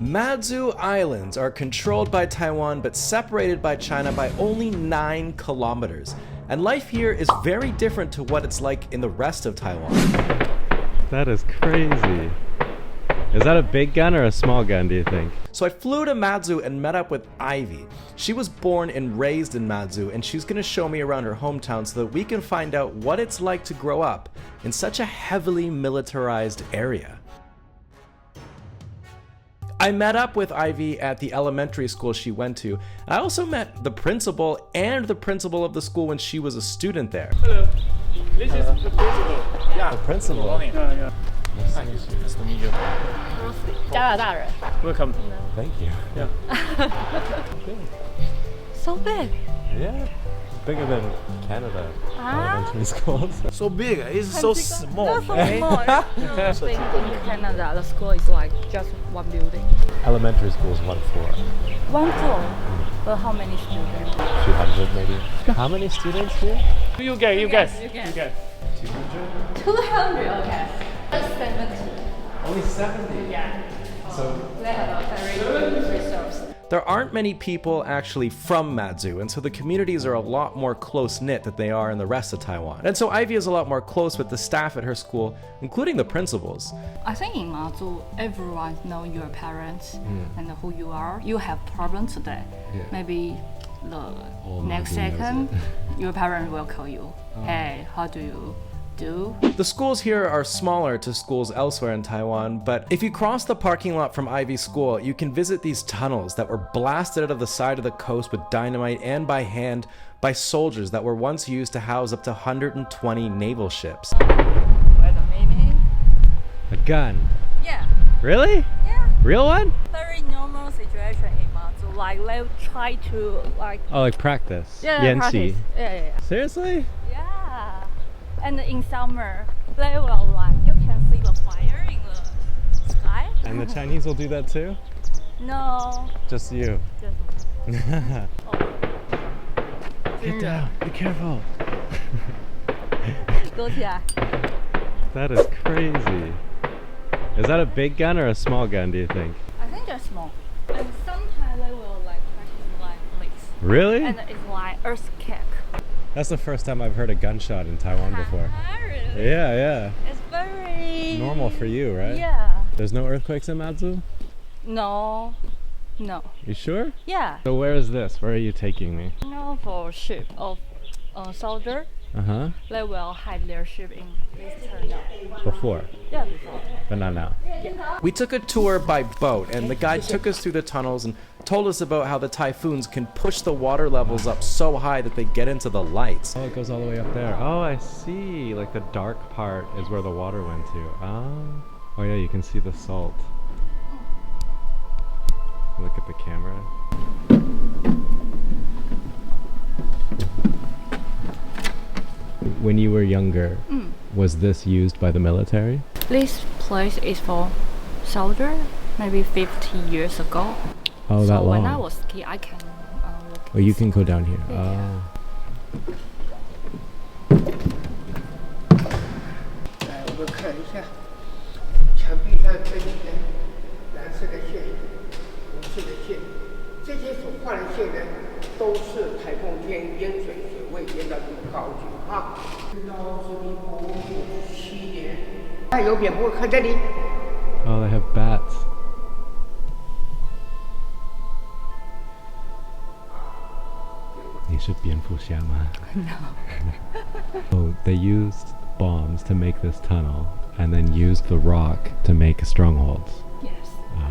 Mzu Islands are controlled by Taiwan but separated by China by only 9 kilometers. And life here is very different to what it's like in the rest of Taiwan. That is crazy. Is that a big gun or a small gun, do you think? So I flew to Matsu and met up with Ivy. She was born and raised in Matsu, and she's gonna show me around her hometown so that we can find out what it's like to grow up in such a heavily militarized area. I met up with Ivy at the elementary school she went to. I also met the principal and the principal of the school when she was a student there. Hello. This is the principal. Yeah. The principal? Yeah. Nice to meet you. Welcome. Thank you. Yeah. So big. Yeah. Bigger than Canada elementary schools. So big. It's so small. Not so small. No, think in Canada, the school is like just one building. Elementary school is 1 floor. 1 floor. But how many students? 200 maybe. How many students here? You guess. 200, okay. 70. Only 70? Yeah. So They have a very good resource. there aren't many people actually from Matsu, and so the communities are a lot more close-knit than they are in the rest of Taiwan. And so Ivy is a lot more close with the staff at her school, including the principals. I think in Matsu, everyone know your parents and who you are. You have problems today. Yeah. Maybe the next Matsu knows second, your parent will call you. Hey, how do you do? The schools here are smaller to schools elsewhere in Taiwan, but if you cross the parking lot from Ivy's school, you can visit these tunnels that were blasted out of the side of the coast with dynamite and by hand by soldiers that were once used to house up to 120 naval ships. Wait a minute. A gun. Yeah. Really? Yeah. Real one? Very normal situation in Matsu. Like they try to like Oh, like practice. practice. Yanxi. Yeah. Seriously? Yeah. And in summer, they will like you can see the fire in the sky. And the Chinese will do that too? No. Just you. Just Get down. Be careful. 躲起来. That is crazy. Is that a big gun or a small gun, do you think? I think they're small. And sometimes they will like practice like this. Really? And it's like earthquake. That's the first time I've heard a gunshot in Taiwan before. Really? Yeah. It's very Normal for you, right? Yeah. There's no earthquakes in Matsu? No. You sure? Yeah. So where is this? Where are you taking me? No, for ship of soldier, Uh-huh. they will hide their ship in this tunnel. Before, Yeah, before. but not now. We took a tour by boat, and the guide took us through the tunnels and told us about how the typhoons can push the water levels up so high that they get into the lights. Oh, it goes all the way up there. Oh, I see. Like the dark part is where the water went to. Oh yeah, you can see the salt. Look at the camera. When you were younger, was this used by the military? This place is for soldier, maybe 50 years ago. Oh, so that long. when I was a kid, I can look. Oh, you can go down here. Yeah. Oh. 来，我们看一下，墙壁上这几条蓝色的线、红色的线，这些所画的线呢，都是台风天淹水水位淹到这么高去啊。到是1957年，看有蝙蝠，看这里。 Oh, they have bats. No. Oh, they used bombs to make this tunnel and then used the rock to make strongholds. Yes.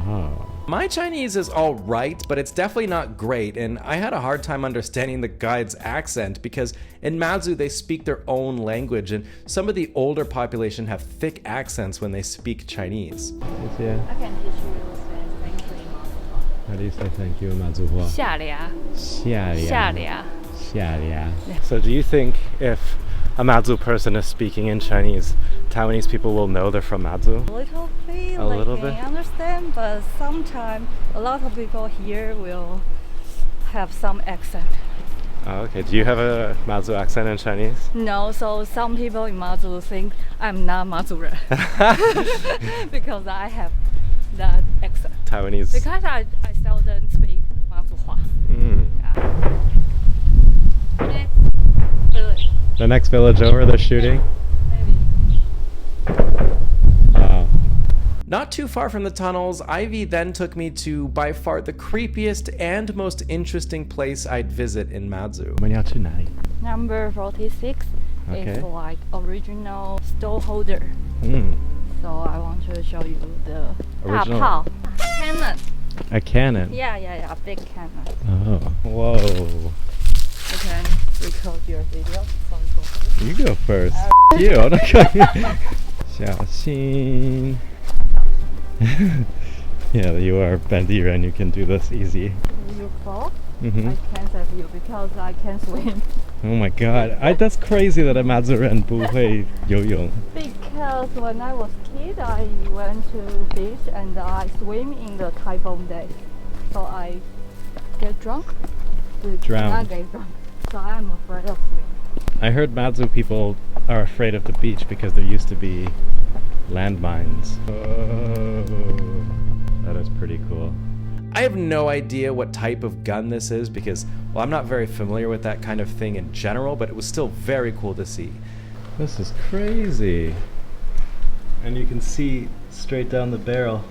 Oh. My Chinese is all right, but it's definitely not great, and I had a hard time understanding the guide's accent because in Matsu they speak their own language, and some of the older population have thick accents when they speak Chinese. Yeah. I can teach you thank you in Matsu. How do you say thank you in Matsu? 下俩. 下俩. 下俩. So do you think if a Matsu person is speaking in Chinese, Taiwanese people will know they're from Matsu? A little bit, A little bit? I understand, but sometimes a lot of people here will have some accent. Oh, okay. Do you have a Matsu accent in Chinese? No, so some people in Matsu think I'm not Matsuren because I have that accent. Taiwanese. Because I seldom speak Matsu. Mm. Yeah. Village, The next village over, they're shooting. maybe. Wow. Not too far from the tunnels, Ivy then took me to by far the creepiest and most interesting place I'd visit in Mzu. 我们要去哪里？ Number 46 Okay. is like original stove holder. Mm. So I want to show you the Original. 大炮 cannon. A cannon. Yeah, big cannon. Oh. Whoa. You can record your video. So go first. You go first. You. I'm not going. 小心. Yeah, you are bendy and you can do this easy. You fall? Mm-hmm. I can't save you because I can't swim. Oh my god. That's crazy that a Matsu人不会游泳. Because when I was kid, I went to beach and I swim in the typhoon days. So I get drunk. Drown. Not get drunk. So I'm afraid of swimming. I heard Matsu people are afraid of the beach because there used to be landmines. Oh, that is pretty cool. I have no idea what type of gun this is because, well, I'm not very familiar with that kind of thing in general, but it was still very cool to see. This is crazy. And you can see straight down the barrel.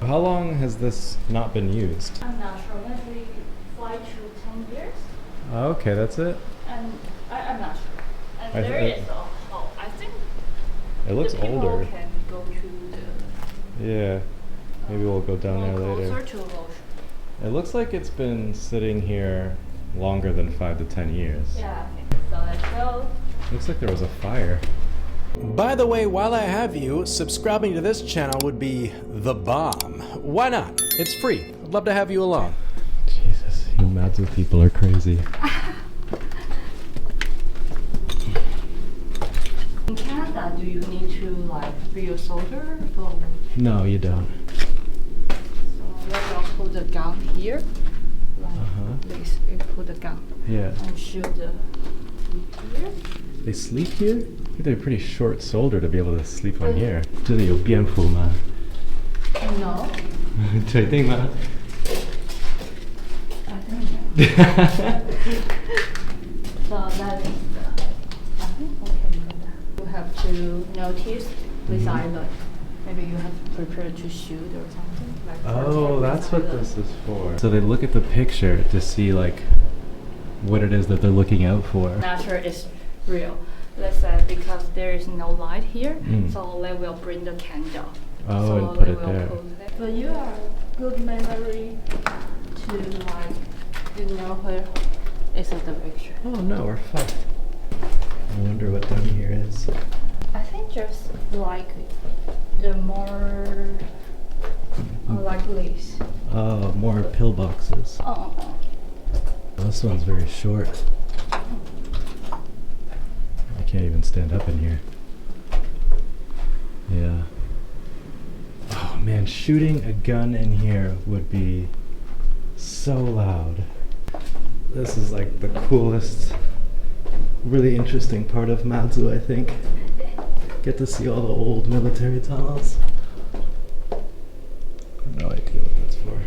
How long has this not been used? I'm not sure, maybe 5 to 10 years. Okay, that's it. And I'm not sure. And I there th- is a hole. I think It looks the people older. can go to the Yeah. Maybe we'll go down there later. closer to ocean. It looks like it's been sitting here longer than 5 to 10 years. Yeah. So let's go. Looks like there was a fire. By the way, while I have you, subscribing to this channel would be the bomb. Why not? It's free. I'd love to have you along. Jesus, you Matsu people are crazy. In Canada, do you need to like be a soldier? Or No, you don't. so let us put the gun here. Like Uh-huh. this, you put the gun Yeah. and shoot the here. They sleep here? I think they're pretty short soldier to be able to sleep on here. 这里有蝙蝠吗？ No, 确定吗？ I think no. So that is the. I think okay. You have to notice this island. Maybe you have to prepare to shoot or something. Like Oh, protect that's this what island. this is for. So they look at the picture to see like what it is that they're looking out for. Nature is real. Let's say because there is no light here, Mm. so they will bring the candle. Oh, so and put they it will there. put it. But you are good memory to like you know where is the picture. Oh no, we're fucked. I wonder what down here is. I think just like the more like this. Oh, more pillboxes. Oh. This one's very short. I can't even stand up in here. Yeah. Oh man, shooting a gun in here would be so loud. This is like the coolest, really interesting part of Matsu, I think. Get to see all the old military tunnels. No idea what that's for.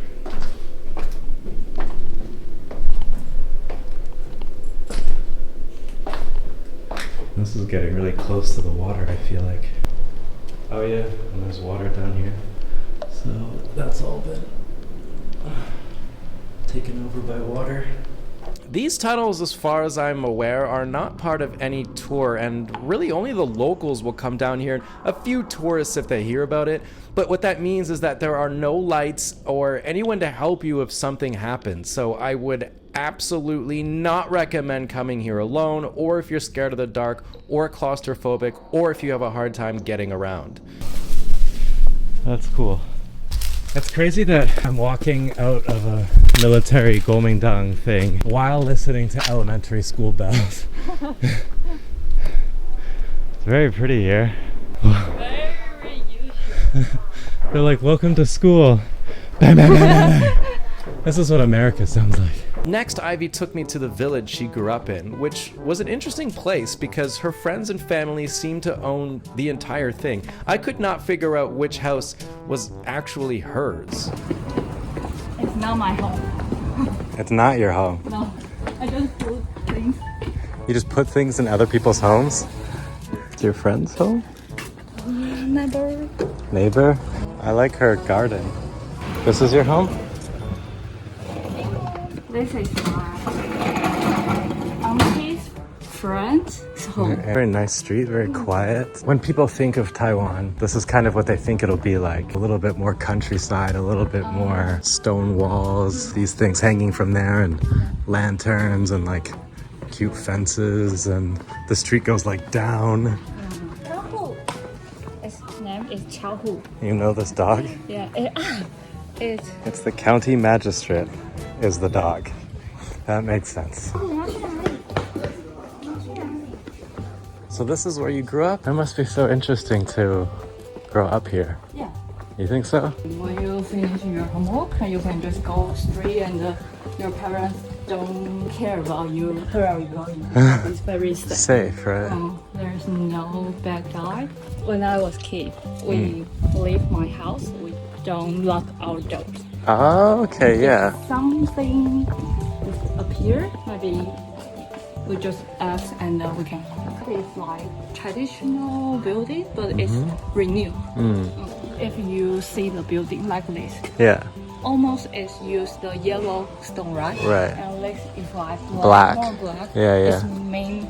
This is getting really close to the water, I feel like. Oh yeah, and there's water down here. So that's all been taken over by water. These tunnels, as far as I'm aware, are not part of any tour, and really only the locals will come down here, and a few tourists if they hear about it. But what that means is that there are no lights or anyone to help you if something happens. So I would absolutely not recommend coming here alone, or if you're scared of the dark, or claustrophobic, or if you have a hard time getting around. That's cool. It's crazy that I'm walking out of a military Gomingdang thing while listening to elementary school bells. It's very pretty here. Very usual. They're like, welcome to school. Bang, bang, bang, bang, bang. This is what America sounds like. Next, Ivy took me to the village she grew up in, which was an interesting place because her friends and family seemed to own the entire thing. I could not figure out which house was actually hers. It's not my home. It's not your home. No, I just put things. You just put things in other people's homes? It's your friend's home? Never. Neighbor? I like her garden. This is your home? This is my auntie's friend's home. Very nice street, very quiet. When people think of Taiwan, this is kind of what they think it'll be like. A little bit more countryside, a little bit more stone walls, these things hanging from there, and lanterns and like cute fences, and the street goes like down. Its name is Chaohu. You know this dog? Yeah, it's It's the county magistrate is the dog. That makes sense. So this is where you grew up? It must be so interesting to grow up here. yeah. You think so? When you finish your homework, you can just go straight, and your parents don't care about you. Where are you going? It's very safe. Safe, right? There's no bad guy. When I was kid, we leave my house. We don't lock our doors. Oh, okay, yeah. Something appear, maybe we just ask and we can. It's like traditional building, but it's renewed. If you see the building like this, Yeah. almost is use the yellow stone, right? Right. And this is like Black. more black. Yeah, yeah. It's mean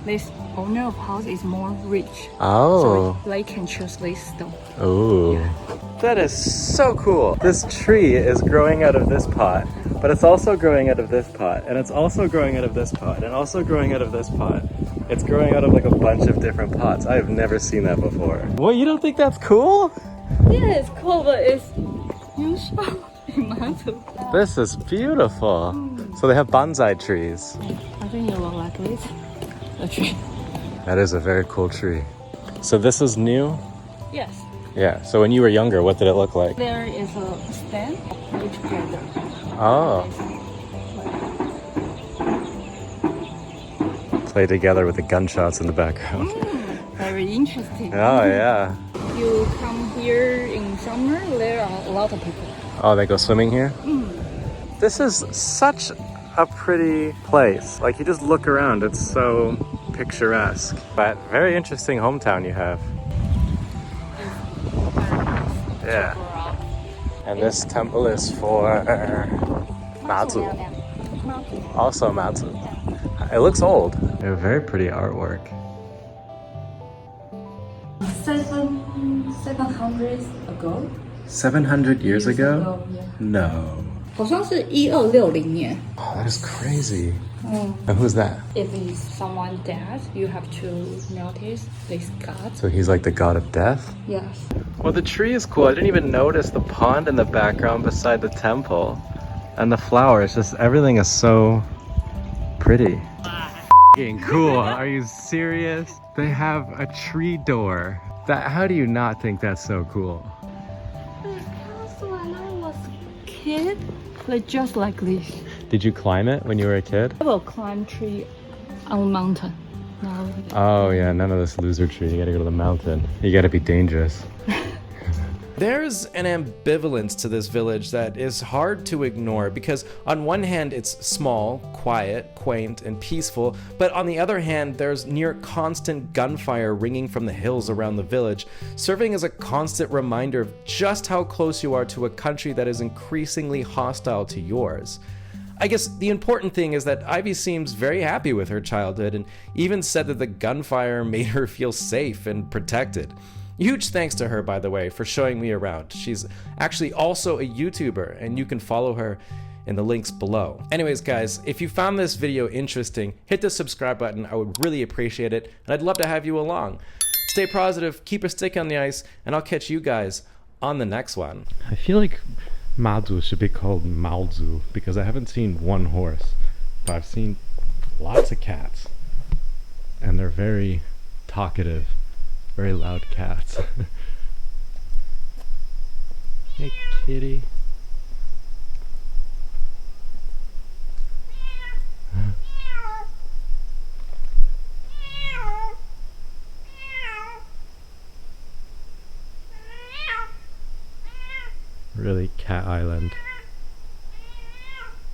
this owner of house is more rich, Oh. so they can choose this stone. Ooh. That is so cool. This tree is growing out of this pot, but it's also growing out of this pot, and it's also growing out of this pot, and also growing out of this pot. It's growing out of like a bunch of different pots. I have never seen that before. What, you don't think that's cool? Yeah, it's cool, but it's usual in Matsu. This is beautiful. So they have bonsai trees. I think you will like this. The tree. That is a very cool tree. So this is new? Yes. Yeah. So when you were younger, what did it look like? There is a stand put together. Oh. Play together with the gunshots in the background. Very interesting. Oh, yeah. You come here in summer, there are a lot of people. Oh, they go swimming here? This is such a pretty place. Like, you just look around, it's so picturesque. But very interesting hometown you have. Yeah. And this temple is for Matsu. Also Matsu. It looks old. They have very pretty artwork. 700 ago. 700 years ago? Yeah. No. 好像是1260年. Oh, that is crazy. And who's that? If it's someone dead, you have to notice this god. So he's like the god of death? Yes. Well, the tree is cool. I didn't even notice the pond in the background beside the temple. And the flowers, just everything is so pretty. F***ing cool. Are you serious? They have a tree door. How do you not think that's so cool? Because when I was a kid, they're just like this. Did you climb it when you were a kid? I will climb tree on mountain. No. Oh yeah, none of this loser tree. You gotta go to the mountain. You gotta be dangerous. There's an ambivalence to this village that is hard to ignore because on one hand it's small, quiet, quaint, and peaceful, but on the other hand there's near constant gunfire ringing from the hills around the village, serving as a constant reminder of just how close you are to a country that is increasingly hostile to yours. I guess the important thing is that Ivy seems very happy with her childhood and even said that the gunfire made her feel safe and protected. Huge thanks to her, by the way, for showing me around. She's actually also a YouTuber, and you can follow her in the links below. Anyways, guys, if you found this video interesting, hit the subscribe button. I would really appreciate it, and I'd love to have you along. Stay positive, keep a stick on the ice, and I'll catch you guys on the next one. I feel like Mzu should be called Mzu because I haven't seen one horse, but I've seen lots of cats, and they're very talkative. Very loud cats. Hey, kitty. Cat Island.